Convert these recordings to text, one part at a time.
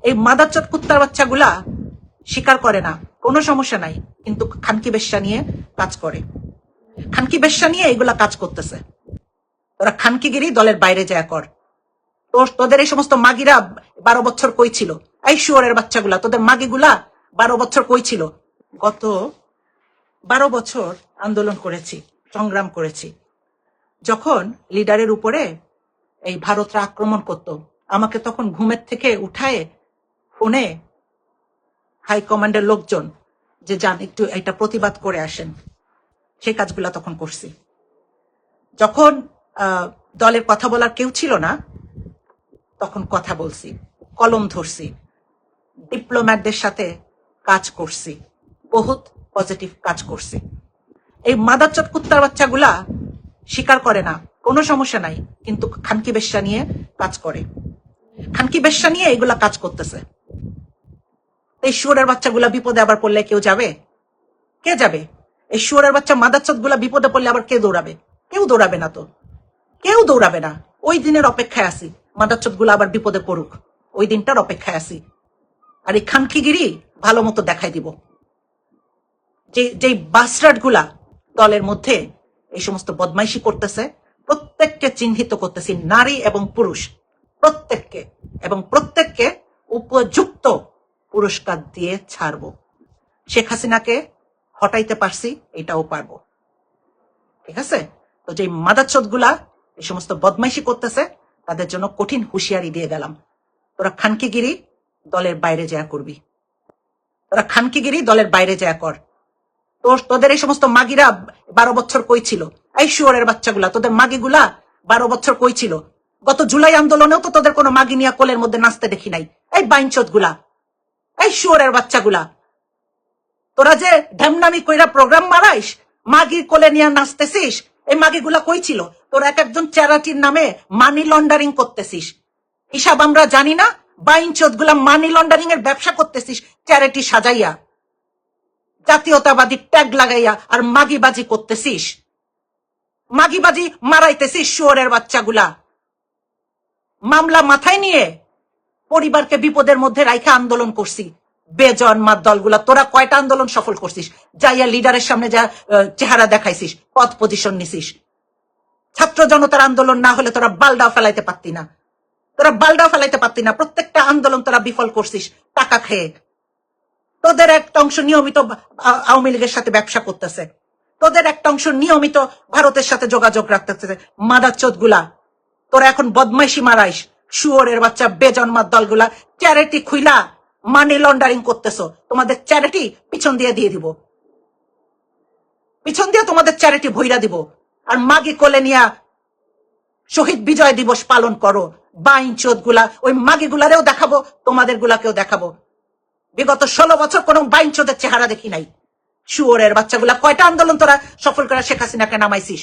এই মাদারচোদ কুত্তার বাচ্চাগুলা স্বীকার করে না, কোনো সমস্যা নাই, কিন্তু খানকি বেশ্যা নিয়ে কাজ করে। খানকি বেশ্যা নিয়ে এগুলা কাজ করতেছে। তোরা খানকিগিরি দলের বাইরে যায় কর। তোদের এই সমস্ত মাগিরা 12 বছর কই ছিল? এই শুয়োরের বাচ্চাগুলা, তোদের মাগিগুলা 12 বছর কই ছিল? গত 12 বছর আন্দোলন করেছি, সংগ্রাম করেছি। যখন লিডারের উপরে এই ভারতরা আক্রমণ করত, আমাকে তখন ঘুমের থেকে উঠায় ফোনে হাই কমান্ডের লোকজন যে যান একটু এটা প্রতিবাদ করে আসেন, সেই কাজগুলা তখন করছি। যখন দলের কথা বলার কেউ ছিল না, তখন কথা বলছি, কলম ধরছি, ডিপ্লোম্যাটদের সাথে কাজ করছি, বহুত পজিটিভ কাজ করছি। এই মাদারচোদ কুত্তার বাচ্চাগুলা স্বীকার করে না, কোনো সমস্যা নাই, কিন্তু খানকি বেশ্যা নিয়ে কাজ করে। খানকি বেশ্যা নিয়ে এগুলা কাজ করতেছে। এই শুয়োরের বাচ্চাগুলা বিপদে আবার পড়লে কেউ যাবে? কে যাবে? এই শুয়োরের বাচ্চা মাদারচোদ গুলা বিপদে পড়লে আবার কে দৌড়াবে? কেউ দৌড়াবে না তো, কেউ দৌড়াবে না। ওই দিনের অপেক্ষায় আছি, মাদারচোদ গুলা আবার বিপদে পড়ুক, ওই দিনটার অপেক্ষায় আছি। আর এই খানকিগিরি ভালো মতো দেখাই দিব। যে বাস্টার্ড গুলা দলের মধ্যে এই সমস্ত বদমাইশি করতেছে, প্রত্যেককে চিহ্নিত করতেছি, নারী এবং পুরুষ প্রত্যেককে, এবং প্রত্যেককে উপযুক্ত পুরস্কার দিয়ে ছাড়বো। শেখ হাসিনাকে হটাইতে পারছি, এটাও পারবো। ঠিক আছে? তো যে মাদারচোদ গুলা এই সমস্ত বদমাইশি করতেছে, তাদের জন্য কঠিন হুঁশিয়ারি দিয়ে গেলাম, তোরা খানকিগিরি দলের বাইরে যা করবি, তোরা খানকিগিরি দলের বাইরে যা কর। তোদের এই সমস্ত মাগিরা 12 বছর কই ছিল? এই শুয়োরের বাচ্চাগুলা, তোদের মাগিগুলা 12 বছর কই ছিল? গত জুলাই আন্দোলনেও তো তোদের কোনো মাগি নিয়া কোলের মধ্যে নাচতে দেখি নাই। এই বাইনচোদ গুলা, এই শুয়োরের বাচ্চাগুলা, তোরা যে ঢেমনামি কইরা প্রোগ্রাম মারাইস, মাগি কোলে নিয়ে নাচতেছিস, এই মাগিগুলা কই ছিল? তোরা এক একজন চ্যারিটির নামে মানি লন্ডারিং করতেছিস, হিসাব আমরা জানি না? বাইনচোদ গুলা মানি লন্ডারিং এর ব্যবসা করতেছিস চ্যারিটি সাজাইয়া, জাতীয়তাবাদী ট্যাগ লাগাইয়া, আর মাগিবাজি করতেছিস, মাগিবাজি মারাইতেছিস শুয়োরের বাচ্চাগুলা। মামলা মাথায় নিয়ে পরিবারকে বিপদের মধ্যে রাইখা আন্দোলন করছি। বেজন্মার দলগুলা, তোরা কয়টা আন্দোলন সফল করছিস? যাইয়া লিডারের সামনে যা চেহারা দেখাইছিস, পদ পজিশন নিছিস। ছাত্র জনতার আন্দোলন না হলে তোরা বালডাও ফেলাইতে পারতি না, তোরা বালডাও ফেলাইতে পারতি না। প্রত্যেকটা আন্দোলন তোরা বিফল করছিস টাকা খেয়ে। তোদের একটা অংশ নিয়মিত আওয়ামী লীগের সাথে ব্যবসা করতেছে, তোদের একটা অংশ নিয়মিত ভারতের সাথে যোগাযোগ রাখতেছে। মাদারচোদ গুলা, তোরা এখন বদমাইশি মারাইস, শুয়োরের বাচ্চা বেজন্মার দলগুলা চ্যারিটি খুইলা মানি লন্ডারিং করতেছো। তোমাদের চ্যারিটি পিছন দিয়ে দিব, পিছন দিয়ে তোমাদের চ্যারিটি ভইরা দিব। আর মাগি কোলে নিয়া শহীদ বিজয় দিবস পালন করো। বাইনচোদ গুলা, ওই মাগি গুলারেও দেখাবো, তোমাদের গুলাকেও দেখাবো। বিগত 16 বছর কোন বাইনচোদের চেহারা দেখি নাই। শুয়োরের বাচ্চাগুলা, কয়টা আন্দোলন তোরা সফল করে শেখ হাসিনাকে নামাইছিস?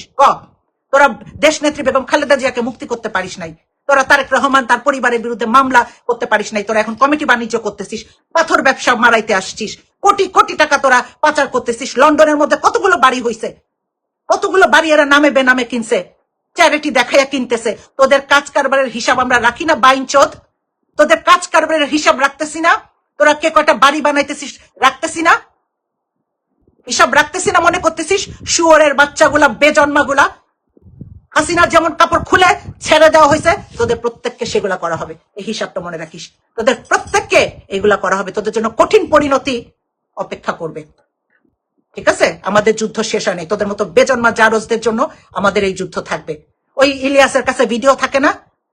তোরা দেশ নেত্রী বেগম খালেদা জিয়াকে মুক্তি করতে পারিস নাই, তোরা তারেক রহমান তার পরিবারের বিরুদ্ধে মামলা করতে পারিস নাই, তোরা এখন কমিটি বাণিজ্য করতেছিস, পাথর ব্যবসা মারাইতে আসছিস, কোটি কোটি টাকা তোরা পাচার করতেছিস। লন্ডনের মধ্যে কতগুলো বাড়ি হইছে, কতগুলো বাড়ি এরা নামে বেনামে কিনছে, চ্যারিটি দেখাইয়া কিনতেছে। তোদের কাজ কারবারের হিসাব আমরা রাখি না বাইনচোদ? তোদের কাজ কারবারের হিসাব রাখতেছি না? তোরা কে কয়টা বাড়ি বানাইতেছিস রাখতেছি না? হিসাব রাখতেছি না মনে করতেছিস? শুয়োরের বাচ্চাগুলা, বেজন্মাগুলা। হাসিনার যেমন কাপড় খুলে ছেড়ে দেওয়া হয়েছে, তোদের প্রত্যেককে সেগুলা করা হবে। এই হিসাবটা মনে রাখিস, তোদের প্রত্যেককে এগুলা করা হবে। তোদের জন্য কঠিন পরিণতি অপেক্ষা করবে। ঠিক আছে? আমাদের যুদ্ধ শেষ হয় নাই। তোদের মতো বেজন্মা জারজদের জন্য আমাদের এই যুদ্ধ থাকবে। ওই ইলিয়াসের কাছে ভিডিও থাকে না,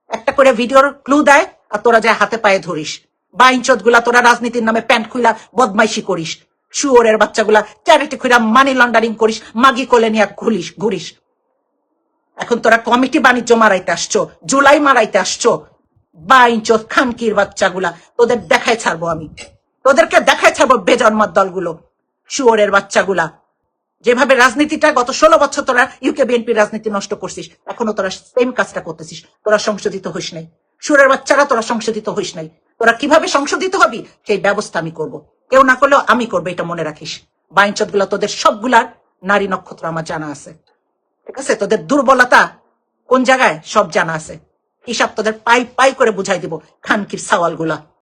একটা করে ভিডিওর ক্লু দেয়, আর তোরা যায় হাতে পায়ে ধরিস। বাইনচোদ গুলা, তোরা রাজনীতির নামে প্যান্ট খুইলা বদমাইশি করিস, শুয়োরের বাচ্চাগুলা চ্যারিটি খুইলা মানি লন্ডারিং করিস, মাগি কোলে নিয়ে ঘুরিস। এখন তোরা কমিটি বাণিজ্য মারাইতে আসছো, জুলাই মারাইতে আসছো। বাইনচোদ খানকির বাচ্চাগুলা, তোদের দেখায় ছাড়বো আমি, তোদেরকে দেখায় ছাড়বো। বেজন্মার দলগুলো, শুয়োরের বাচ্চাগুলা, যেভাবে রাজনীতিটা গত 16 বছর তোরা ইউকে বিএনপির রাজনীতি নষ্ট করছিস, এখনো তোরা সেম কাজটা করতেছিস। তোরা সংশোধিত হইস নাই, শুয়োরের বাচ্চারা, তোরা সংশোধিত হইস নাই। তোরা কিভাবে সংশোধিত হবি সেই ব্যবস্থা আমি করব, কেউ না করলেও আমি করবো, এটা মনে রাখিস। বাইনচোদ গুলা, তোদের সবগুলার নারী নক্ষত্র আমার জানা আছে। ঠিক আছে? তোদের দুর্বলতা কোন জায়গায় সব জানা আছে, হিসাব তোদের পাই পাই করে বুঝাই দিব। খানকির সাওয়াল গুলা।